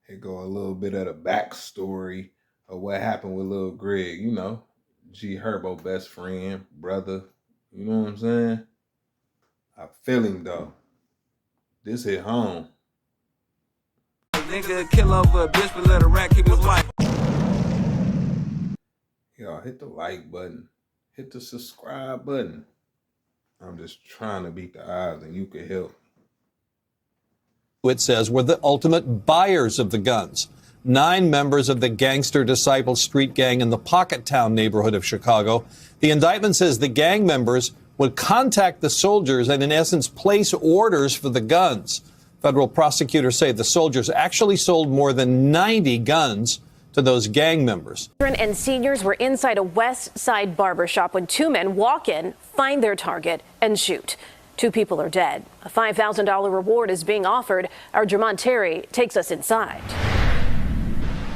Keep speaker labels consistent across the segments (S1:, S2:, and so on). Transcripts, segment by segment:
S1: Here go a little bit of the backstory of what happened with Lil Greg, you know. GHerbo, best friend, brother. You know what I'm saying? I feel him though. This hit home.
S2: Nigga kill over a bitch, but let a rat keep his wife.
S1: Y'all hit the like button. Hit the subscribe button. I'm just trying to beat the odds and you can help.
S3: It says were the ultimate buyers of the guns. 9 members of the Gangster Disciple street gang in the Pockettown neighborhood of Chicago. The indictment says the gang members would contact the soldiers and in essence place orders for the guns. Federal prosecutors say the soldiers actually sold more than 90 guns to those gang members.
S4: Children and seniors were inside a West Side barber shop when 2 men walk in, find their target, and shoot. 2 people are dead. A $5,000 reward is being offered. Our Jermont Terry takes us inside.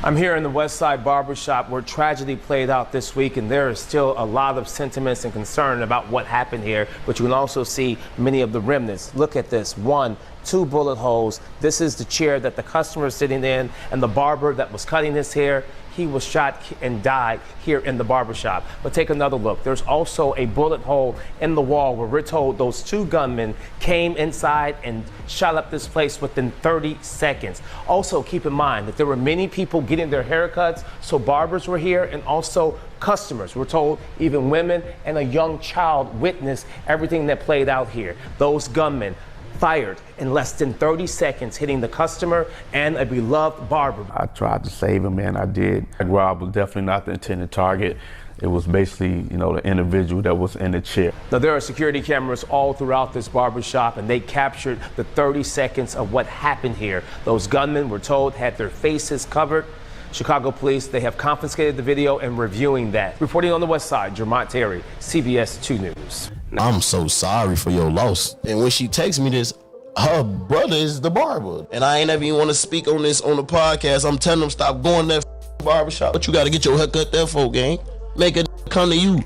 S5: I'm here in the West Side Barber Shop where tragedy played out this week, and there is still a lot of sentiments and concern about what happened here, but you can also see many of the remnants. Look at this. 1, 2 bullet holes. This is the chair that the customer is sitting in, and the barber that was cutting his hair, he was shot and died here in the barber shop. But take another look. There's also a bullet hole in the wall where we're told those 2 gunmen came inside and shot up this place within 30 seconds. Also, keep in mind that there were many people getting their haircuts, so barbers were here, and also customers. We're told even women and a young child witnessed everything that played out here. Those gunmen fired in less than 30 seconds, hitting the customer and a beloved barber.
S6: I tried to save him, man, I did. Rob was definitely not the intended target. It was basically, the individual that was in the chair.
S5: Now, there are security cameras all throughout this barber shop, and they captured the 30 seconds of what happened here. Those gunmen, we're told, had their faces covered. Chicago police, they have confiscated the video and reviewing that. Reporting on the West Side, Jermont Terry, CBS 2 News.
S7: I'm so sorry for your loss. And when she texts me this, her brother is the barber. And I ain't ever even want to speak on this on the podcast. I'm telling them stop going to that barbershop. But you got to get your hair cut there for, gang. Make a come to you.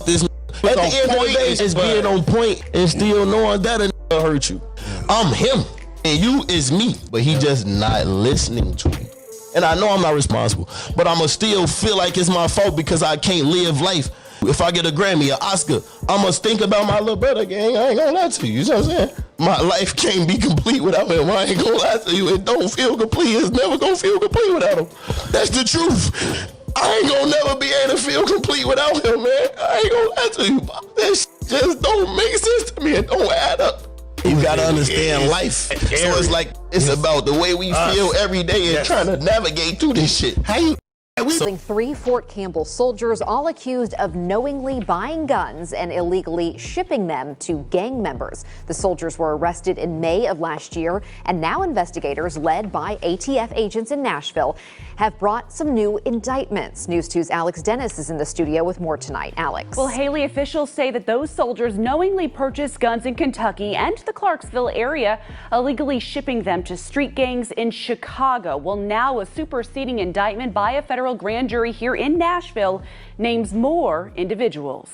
S7: This at the end of the day is being on point and still knowing that a hurt you. I'm him and you is me. But he just not listening to me. And I know I'm not responsible, but I'ma still feel like it's my fault because I can't live life. If I get a Grammy, an Oscar, I'ma think about my little brother, gang. I ain't gonna lie to you, you know what I'm saying? My life can't be complete without him. I ain't gonna lie to you. It don't feel complete. It's never gonna feel complete without him. That's the truth. I ain't gonna never be able to feel complete without him, man. I ain't gonna lie to you. This just don't make sense to me. It don't add up. You gotta understand life. So it's like, it's about the way we feel every day and trying to navigate through this shit. How you...
S8: 3 Fort Campbell soldiers all accused of knowingly buying guns and illegally shipping them to gang members. The soldiers were arrested in May of last year, and now investigators led by ATF agents in Nashville have brought some new indictments. News 2's Alex Dennis is in the studio with more tonight. Alex.
S9: Well, Haley, officials say that those soldiers knowingly purchased guns in Kentucky and the Clarksville area, illegally shipping them to street gangs in Chicago. Well, now a superseding indictment by a federal grand jury here in Nashville names more individuals.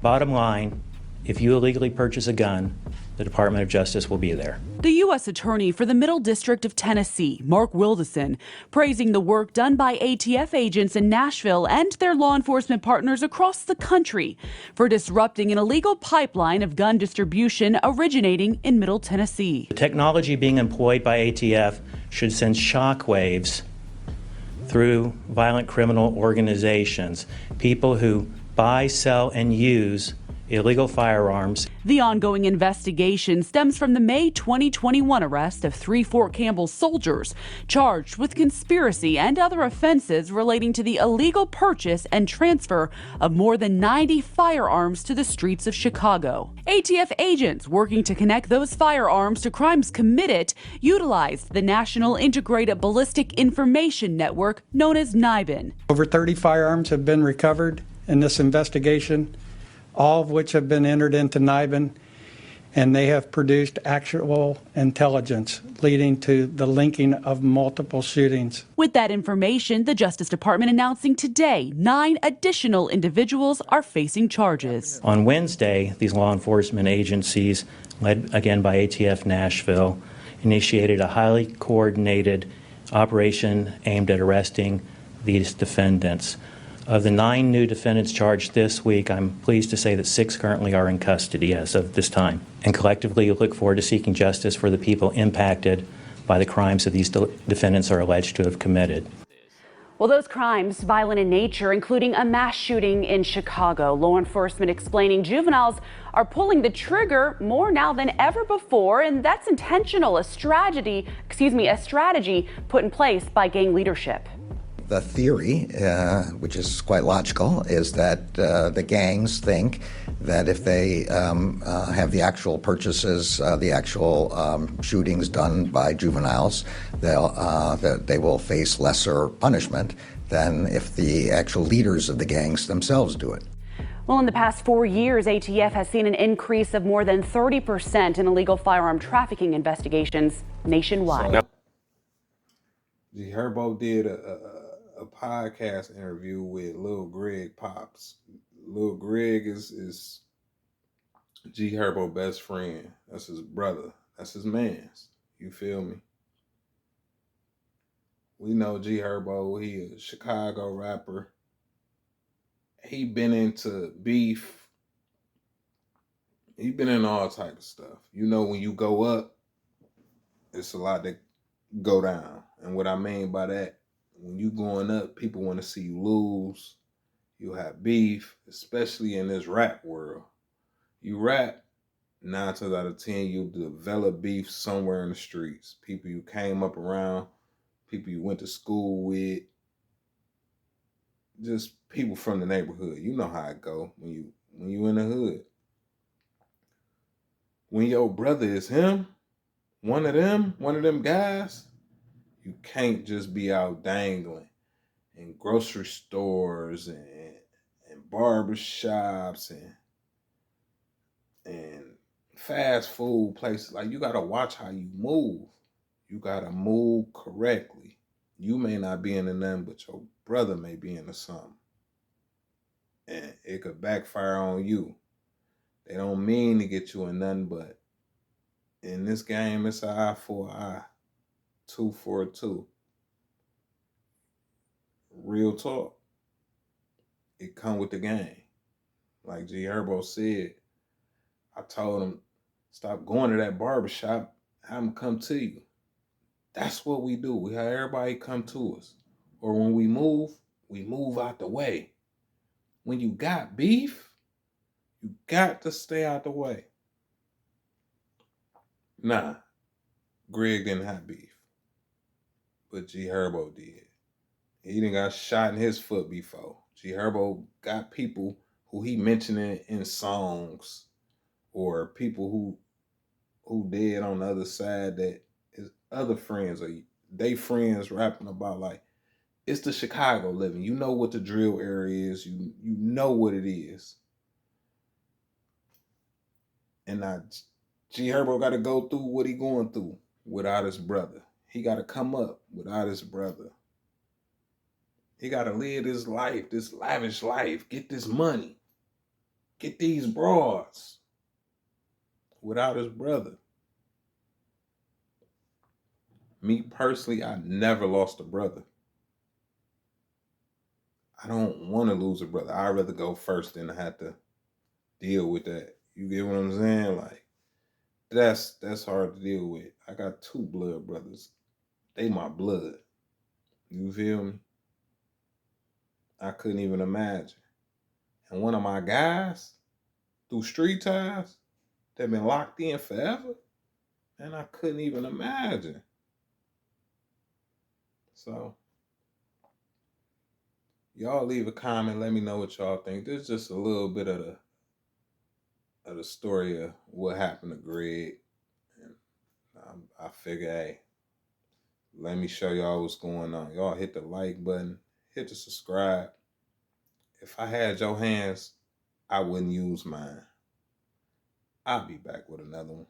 S10: Bottom line, if you illegally purchase a gun, the Department of Justice will be there.
S9: The U.S. Attorney for the Middle District of Tennessee, Mark Wildison, praising the work done by ATF agents in Nashville and their law enforcement partners across the country for disrupting an illegal pipeline of gun distribution originating in Middle Tennessee.
S10: The technology being employed by ATF should send shockwaves through violent criminal organizations, people who buy, sell, and use illegal firearms.
S9: The ongoing investigation stems from the May 2021 arrest of 3 Fort Campbell soldiers charged with conspiracy and other offenses relating to the illegal purchase and transfer of more than 90 firearms to the streets of Chicago. ATF agents working to connect those firearms to crimes committed utilized the National Integrated Ballistic Information Network known as NIBIN.
S11: Over 30 firearms have been recovered in this investigation, all of which have been entered into NIBIN, and they have produced actual intelligence leading to the linking of multiple shootings.
S9: With that information, the Justice Department announcing today 9 additional individuals are facing charges.
S10: On Wednesday, these law enforcement agencies, led again by ATF Nashville, initiated a highly coordinated operation aimed at arresting these defendants. Of the 9 new defendants charged this week, I'm pleased to say that 6 currently are in custody as of this time. And collectively, we look forward to seeking justice for the people impacted by the crimes that these defendants are alleged to have committed.
S9: Well, those crimes, violent in nature, including a mass shooting in Chicago. Law enforcement explaining juveniles are pulling the trigger more now than ever before, and that's intentional, a strategy put in place by gang leadership.
S12: The theory, which is quite logical, is that the gangs think that if they have the actual purchases, the actual shootings done by juveniles, that they will face lesser punishment than if the actual leaders of the gangs themselves do it.
S9: Well, in the past 4 years, ATF has seen an increase of more than 30% in illegal firearm trafficking investigations nationwide.
S1: GHerbo did a podcast interview with Lil Greg Pops. Lil Greg is GHerbo best friend. That's his brother. That's his man's. You feel me? We know GHerbo. He a Chicago rapper. He been into beef. He been in all type of stuff. You know, when you go up, it's a lot that go down. And what I mean by that, when you going up, people want to see you lose. You have beef, especially in this rap world. You rap, 9 times out of 10, you develop beef somewhere in the streets. People you came up around, people you went to school with, just people from the neighborhood. You know how it go when you in the hood. When your brother is him, one of them guys, you can't just be out dangling in grocery stores and barber shops and fast food places. Like, you gotta watch how you move. You gotta move correctly. You may not be into nothing, but your brother may be into something. And it could backfire on you. They don't mean to get you in nothing, but in this game, it's an eye for an eye. 2 for a 2. Real talk. It come with the game. Like GHerbo said, I told him, stop going to that barbershop, have them come to you. That's what we do. We have everybody come to us. Or when we move out the way. When you got beef, you got to stay out the way. Nah, Greg didn't have beef. But GHerbo did. He done got shot in his foot before. GHerbo got people who he mentioned in songs, or people who dead on the other side that his other friends or they friends rapping about, like, it's the Chicago living. You know what the drill area is. You know what it is. And now GHerbo got to go through what he going through without his brother. He got to come up without his brother. He got to live this life, this lavish life, get this money, get these broads without his brother. Me personally, I never lost a brother. I don't want to lose a brother. I'd rather go first than have to deal with that. You get what I'm saying? Like, that's hard to deal with. I got 2 blood brothers. They my blood. You feel me? I couldn't even imagine. And one of my guys, through street ties, they've been locked in forever, and I couldn't even imagine. So, y'all leave a comment. Let me know what y'all think. This is just a little bit of the story of what happened to Greg. And I figure, hey, let me show y'all what's going on. Y'all hit the like button. Hit the subscribe. If I had your hands, I wouldn't use mine. I'll be back with another one.